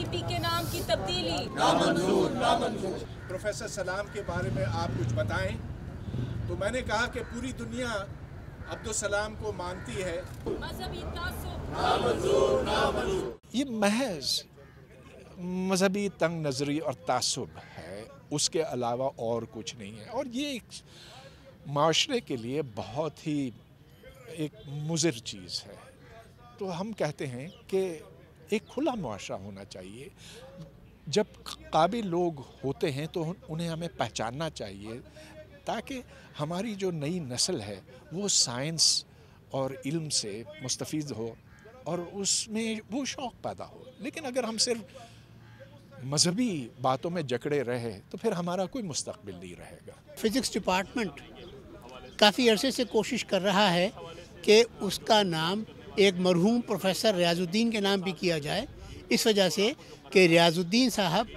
P के नाम की तब्दीली नामंजूर, नामंजूर। प्रोफेसर सलाम के बारे में आप कुछ बताएं। तो मैंने कहा कि पूरी दुनिया अब्दुल सलाम को मानती है। मजहबी तासुब नामंजूर, नामंजूर। ये महज मजहबी तंग नज़री और तासुब है, उसके अलावा और कुछ नहीं है। और ये एक माशरे के लिए बहुत ही एक मुज़िर चीज़ है। तो हम कहते हैं कि एक खुला मुआशरा होना चाहिए। जब काबिल लोग होते हैं तो उन्हें हमें पहचानना चाहिए, ताकि हमारी जो नई नस्ल है वो साइंस और इल्म से मुस्तफ़ीद हो और उसमें वो शौक़ पैदा हो। लेकिन अगर हम सिर्फ मजहबी बातों में जकड़े रहे तो फिर हमारा कोई मुस्तक़बिल नहीं रहेगा। फ़िज़िक्स डिपार्टमेंट काफ़ी अरसे से कोशिश कर रहा है कि उसका नाम एक मरहूम प्रोफेसर रियाजुद्दीन के नाम भी किया जाए, इस वजह से कि रियाजुद्दीन साहब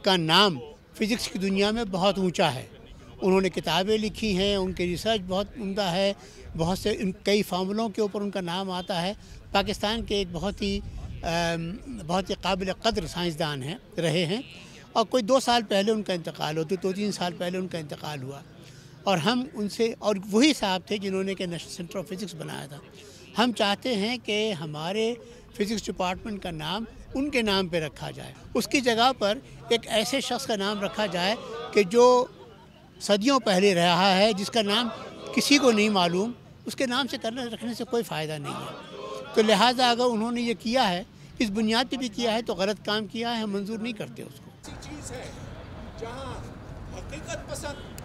का नाम फ़िज़िक्स की दुनिया में बहुत ऊंचा है। उन्होंने किताबें लिखी हैं, उनकी रिसर्च बहुत उम्दा है, बहुत से कई फार्मूलों के ऊपर उनका नाम आता है। पाकिस्तान के एक बहुत ही काबिल क़द्र साइंसदान हैं, रहे हैं। और कोई 2 साल पहले उनका इंतकाल हो, 2-3 साल पहले उनका इंतकाल हुआ। और हम उनसे, और वही साहब थे जिन्होंने कि नेशनल सेंटर ऑफ फिज़िक्स बनाया था। हम चाहते हैं कि हमारे फ़िज़िक्स डिपार्टमेंट का नाम उनके नाम पे रखा जाए। उसकी जगह पर एक ऐसे शख्स का नाम रखा जाए कि जो सदियों पहले रहा है, जिसका नाम किसी को नहीं मालूम, उसके नाम से रखने से कोई फ़ायदा नहीं है। तो लिहाजा अगर उन्होंने ये किया है, इस बुनियाद पे भी किया है, तो गलत काम किया है, हम मंजूर नहीं करते उसको। ऐसी चीज़ है जहाँ हकीकत पसंद